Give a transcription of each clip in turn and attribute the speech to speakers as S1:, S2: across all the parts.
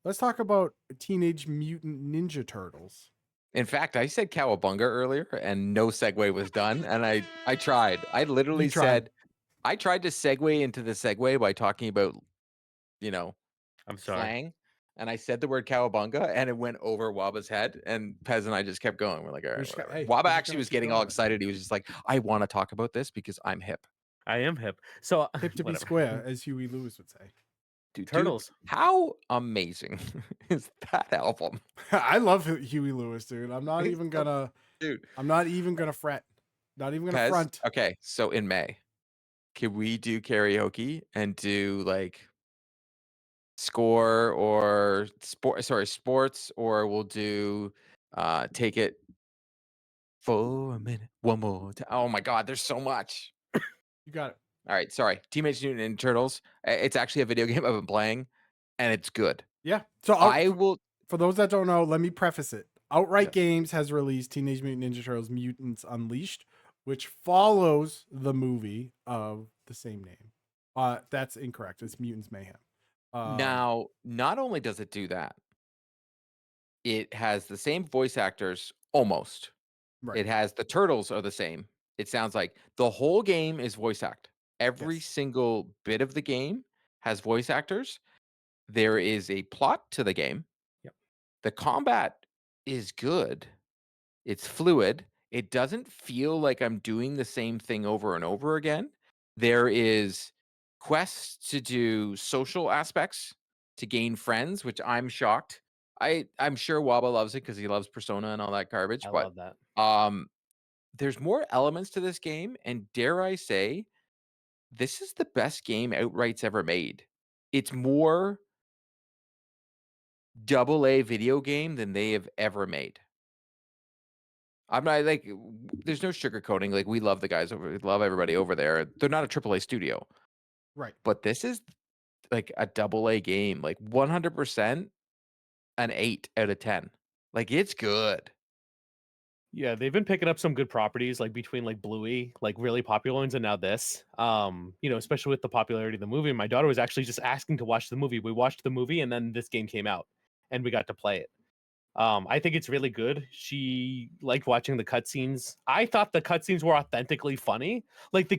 S1: Let's talk about Teenage Mutant Ninja Turtles.
S2: In fact, I said cowabunga earlier and no segue was done. And I tried. I
S1: You
S2: literally
S1: tried.
S2: said I tried to segue into the segue by talking about, you know,
S3: I'm sorry.
S2: slang. And I said the word cowabunga and it went over Waba's head. And Pez and I just kept going. We're like, all
S1: We
S2: right,
S1: just
S2: whatever.
S1: hey,
S2: Waba
S1: we're just
S2: actually
S1: gonna
S2: was
S1: keep
S2: getting all
S1: going with it.
S2: excited. He was just like, I want to talk about this because I'm hip.
S3: I am hip. So
S1: Hip to be
S3: whatever.
S1: square, as Huey Lewis would say.
S2: Dude,
S3: Turtles.
S2: how amazing is that album?
S1: I love Huey Lewis, dude. I'm not
S2: He's
S1: even
S2: so-
S1: gonna.
S2: Dude,
S1: I'm not even gonna fret. Not even gonna
S2: Pez.
S1: front.
S2: Okay, so in May, can we do karaoke and do like score or sports, or we'll do take it for a minute, one more time. Oh my god, there's so much.
S1: You got it.
S2: All right, sorry. Teenage Mutant Ninja Turtles. It's actually a video game I've been playing, and it's good.
S1: Yeah. So
S2: I will.
S1: for those that don't know, let me preface it. Outright
S2: Yes.
S1: Games has released Teenage Mutant Ninja Turtles Mutants Unleashed, which follows the movie of the same name. That's incorrect. It's Mutants Mayhem.
S2: Now, not only does it do that, it has the same voice actors almost.
S1: Right.
S2: It has the turtles are the same. It sounds like the whole game is voice act. Every
S1: Yes.
S2: single bit of the game has voice actors. There is a plot to the game.
S3: Yep.
S2: The combat is good. It's fluid. It doesn't feel like I'm doing the same thing over and over again. There is quests to do social aspects to gain friends, which I'm shocked. I'm sure Waba loves it because he loves Persona and all that garbage.
S3: I
S2: But
S3: love that.
S2: there's more elements to this game, and dare I say, this is the best game Outright's ever made. It's more double A video game than they have ever made. I'm not like there's no sugarcoating. Like we love the guys over, we love everybody over there. They're not a triple A studio,
S1: Right.
S2: but this is like a double A game, like 100% an 8 out of 10. Like it's good.
S3: Yeah, they've been picking up some good properties, like between like Bluey, like really popular ones, and now this. Especially with the popularity of the movie. My daughter was actually just asking to watch the movie. We watched the movie, and then this game came out, and we got to play it. I think it's really good. She liked watching the cutscenes. I thought the cutscenes were authentically funny. Like the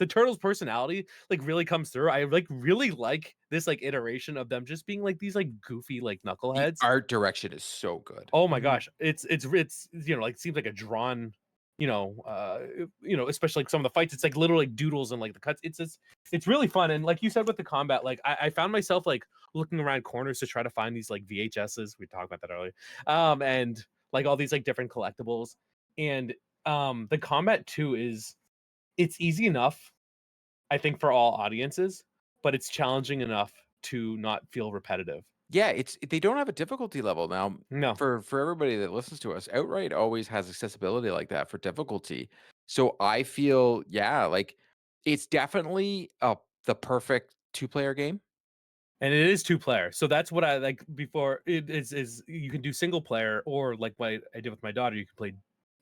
S3: turtles' personality like really comes through. I like really like this like iteration of them just being like these like goofy like
S2: The
S3: knuckleheads.
S2: art direction is so good.
S3: Oh my
S1: Mhm.
S3: gosh, it's like seems like a drawn, especially like some of the fights. It's like literally like doodles and like the cuts. It's really fun. And like you said with the combat, like I found myself like looking around corners to try to find these like VHSs. We talked about that earlier, and like all these like different collectibles. And the combat too it's easy enough, I think, for all audiences, but it's challenging enough to not feel repetitive.
S2: Yeah, they don't have a difficulty level now.
S3: No,
S2: For everybody that listens to us, Outright always has accessibility like that for difficulty. So I feel, yeah, like it's definitely the perfect two-player game.
S3: and it is 2 player. So that's what I like before it is you can do single player or like what I did with my daughter, you can play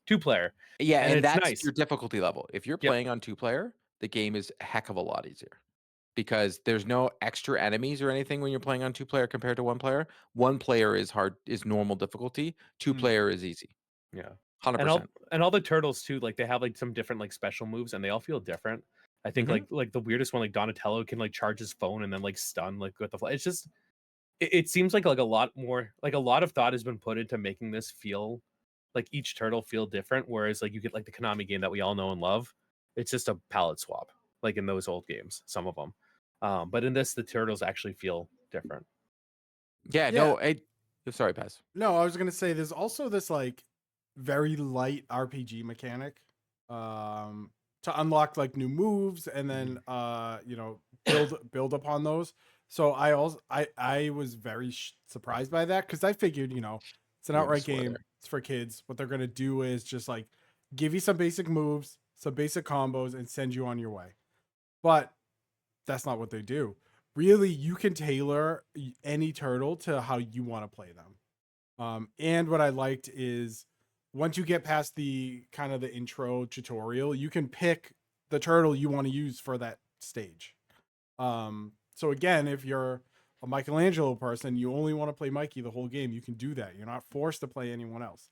S3: 2 player.
S2: Yeah,
S3: And
S2: and
S3: it's
S2: that's
S3: nice.
S2: your difficulty level. If you're
S3: Yep.
S2: playing on two-player, the game is a heck of a lot easier because there's no extra enemies or anything when you're playing on two-player compared to one player. One player is hard, is normal difficulty.
S1: Mm.
S2: Two-player is easy.
S3: Yeah. And all
S2: 100%.
S3: and all the turtles too, like they have like some different like special moves and they all feel different. I think
S2: Mhm.
S3: like the weirdest one, like Donatello can like charge his phone and then like stun like with the fly. It's just it seems like a lot more like a lot of thought has been put into making this feel like each turtle feel different. Whereas like you get like the Konami game that we all know and love, it's just a palette swap, like in those old games, some of them. But in this, the turtles actually feel different.
S2: Yeah,
S1: Yeah.
S2: no, sorry, Paz.
S1: No, I was gonna say there's also this like very light RPG mechanic to unlock like new moves and then build upon those. So I was very surprised by that because I figured it's an
S2: You almost
S1: outright
S2: swore
S1: game,
S2: there.
S1: it's for kids. What they're gonna do is just like give you some basic moves, some basic combos, and send you on your way. But that's not what they do. Really, you can tailor any turtle to how you want to play them. And what I liked is once you get past the kind of the intro tutorial, you can pick the turtle you want to use for that stage. So again, if you're a Michelangelo person, you only want to play Mikey the whole game, you can do that. You're not forced to play anyone else.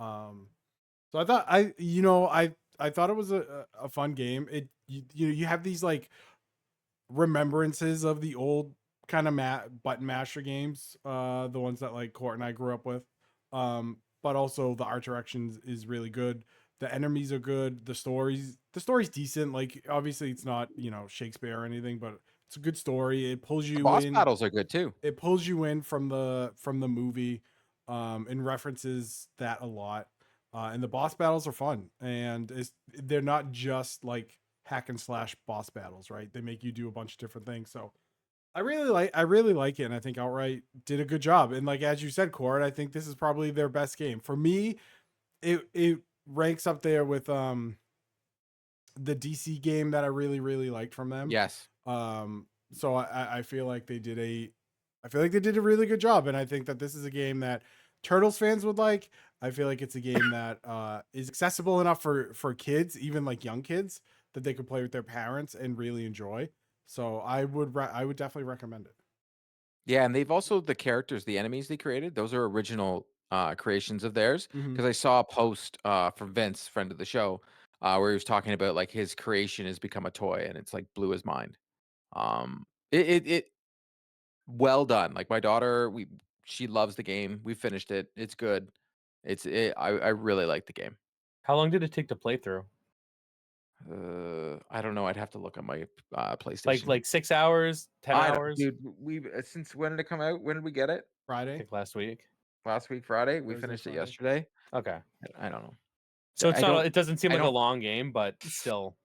S1: So I thought I thought it was a fun game. You have these like remembrances of the old kind of button masher games, the ones that like Court and I grew up with. But also the art direction is really good. The enemies are good. The story's decent. Like obviously it's not, Shakespeare or anything, but it's a good story. It pulls
S2: The
S1: you
S2: boss
S1: in.
S2: battles are good too.
S1: It pulls you in from the movie, and references that a lot. And the boss battles are fun, and they're not just like hack and slash boss battles, right? They make you do a bunch of different things. So I really like it, and I think Outright did a good job. And like as you said, Cord, I think this is probably their best game. For me, it ranks up there with the DC game that I really liked from them.
S2: Yes.
S1: So I feel like they did a really good job, and I think that this is a game that Turtles fans would like. I feel like it's a game that is accessible enough for kids, even like young kids, that they could play with their parents and really enjoy. So I would definitely recommend it.
S2: Yeah, and they've also the characters, the enemies they created, those are original creations of theirs.
S1: Mhm.
S2: Because I saw a post from Vince, friend of the show, where he was talking about like his creation has become a toy, and it's like blew his mind. It well done. Like my daughter, she loves the game. We finished it. It's good. I really like the game.
S3: How long did it take to play through?
S2: I don't know. I'd have to look on my PlayStation.
S3: Like 6 hours, 10
S2: I don't,
S3: hours?
S2: dude. We since when did it come out? When did we get it?
S3: I
S1: Friday.
S3: think last week.
S2: Last week, Friday. We
S1: Thursday,
S2: finished it
S1: Friday.
S2: yesterday.
S3: Okay.
S2: I don't know.
S3: So it's
S2: I
S3: not.
S2: don't-
S3: It doesn't seem
S2: I
S3: like a
S2: don't-
S3: long game, but still.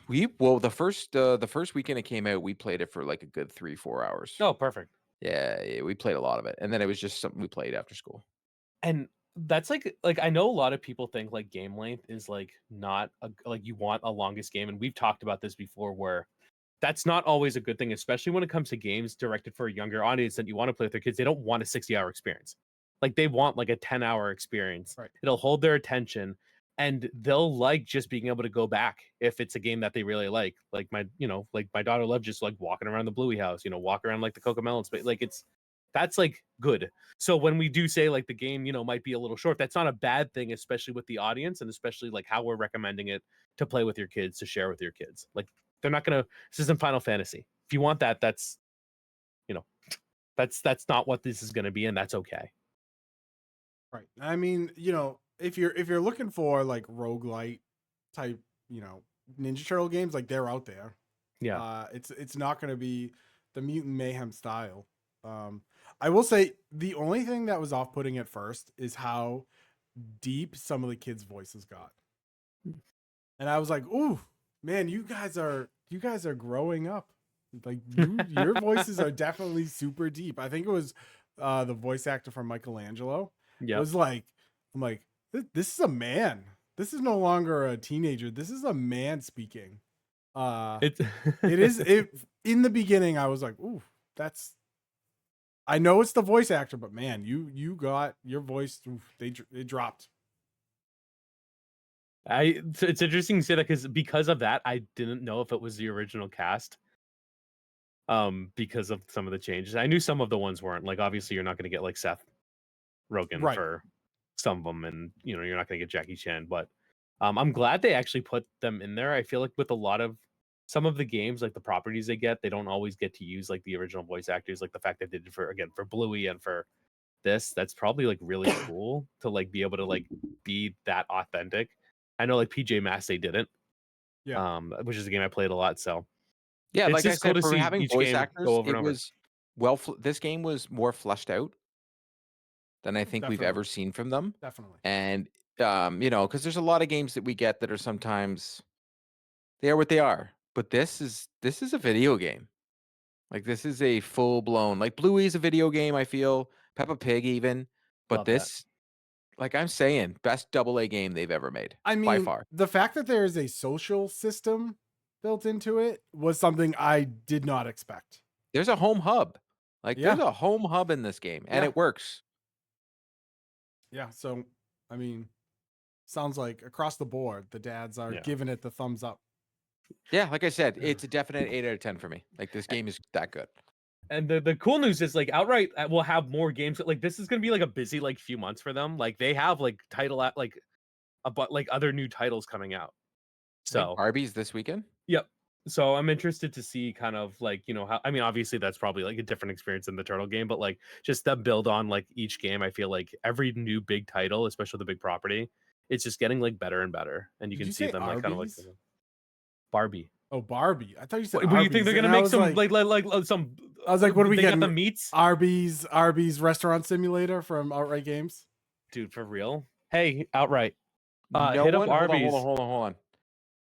S2: The first weekend it came out, we played it for like a good 3-4 hours.
S3: Oh, perfect.
S2: Yeah, we played a lot of it, and then it was just something we played after school.
S3: And that's like I know a lot of people think like game length is like not like you want a longest game, and we've talked about this before where that's not always a good thing, especially when it comes to games directed for a younger audience that you want to play with their kids. They don't want a 60-hour experience. Like they want like a 10-hour experience.
S1: Right.
S3: It'll hold their attention, and they'll like just being able to go back if it's a game that they really like. Like my daughter loved just like walking around the Bluey house, walk around like the Cocomelon space. Like that's like good. So when we do say like the game, might be a little short, that's not a bad thing, especially with the audience and especially like how we're recommending it to play with your kids, to share with your kids. Like they're not gonna. This isn't Final Fantasy. If you want that, that's that's not what this is gonna be, and that's okay.
S1: Right. I mean, if you're looking for like roguelite type, Ninja Turtle games, like they're out there.
S3: Yeah.
S1: It's not going to be the Mutant Mayhem style. I will say the only thing that was off-putting at first is how deep some of the kids' voices got. And I was like, "Ooh, man, you guys are growing up. Like your voices are definitely super deep." I think it was the voice actor from Michelangelo.
S3: Yeah.
S1: It was like, I'm like, this is a man. This is no longer a teenager. This is a man speaking.
S3: It's
S1: It is in the beginning I was like, ooh, I know it's the voice actor, but man, you got your voice, it dropped.
S3: It's interesting to say that because of that, I didn't know if it was the original cast. Because of some of the changes. I knew some of the ones weren't. Like obviously you're not gonna get like Seth Rogen
S1: Right.
S3: for some of them, and you're not gonna get Jackie Chan, but I'm glad they actually put them in there. I feel like with a lot of some of the games, like the properties they get, they don't always get to use like the original voice actors. Like the fact that they did for Bluey and for this, that's probably like really cool to like be able to like be that authentic. I know like PJ Masks they didn't.
S1: Yeah.
S3: Which is a game I played a lot. So
S2: Yeah,
S3: it's
S2: like I
S3: just cool
S2: said,
S3: to
S2: for
S3: see
S2: having
S3: each
S2: voice
S3: game
S2: actors,
S3: go over
S2: it
S3: and over.
S2: was this game was more fleshed out than I think we've
S1: Definitely.
S2: ever seen from them.
S1: Definitely.
S2: And because there's a lot of games that we get that are sometimes they are what they are. But this is a video game. Like this is a full blown, like Bluey is a video game, I feel. Peppa Pig even. But
S3: Love that.
S2: this, like I'm saying, best AA game they've ever made.
S1: I mean,
S2: by far.
S1: the fact that there is a social system built into it was something I did not expect.
S2: There's a home hub. Like
S1: Yeah.
S2: there's a home hub in this game, and
S1: Yeah.
S2: it works.
S1: Yeah, so I mean, sounds like across the board the dads are
S3: Yeah.
S1: giving it the thumbs up.
S2: Yeah, like I said, it's a definite 8 out of 10 for me. Like this game is that good.
S3: And the cool news is like Outright will have more games. Like this is gonna be like a busy like few months for them. Like they have like like other new titles coming out. So
S2: Arby's this weekend.
S3: yep. So I'm interested to see kind of like, how, I mean, obviously that's probably like a different experience than the Turtle game, but like just that build on like each game. I feel like every new big title, especially the big property, it's just getting like better and better. And you
S1: Did
S3: can
S1: you
S3: see
S1: say
S3: them like kind of like
S1: Arby's?
S3: Barbie.
S1: Oh, Barbie. I thought you said
S3: What,
S1: Arbyes.
S3: you think they're gonna
S1: and I
S3: make
S1: was
S3: some
S1: like,
S3: some?
S1: I was like, what are we
S3: they
S1: getting?
S3: got the meats,
S1: Arby's Restaurant Simulator from Outright Games.
S3: dude, for real. Hey, Outright.
S2: No
S3: Hit up
S2: one. Hold
S3: Arby's.
S2: on.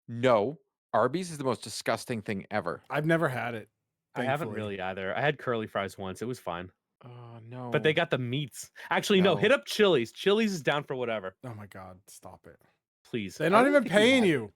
S2: No, Arby's is the most disgusting thing ever.
S1: I've never had it.
S3: I haven't
S1: thankfully.
S3: really either. I had curly fries once. It was fine.
S2: Oh no.
S3: But they got the meats. Actually, no.
S2: No.
S3: Hit up Chili's. Chili's is down for whatever.
S1: Oh my god, stop it.
S3: Please.
S1: They're not
S2: don't
S1: even
S2: think we
S1: paying
S2: had-
S1: you.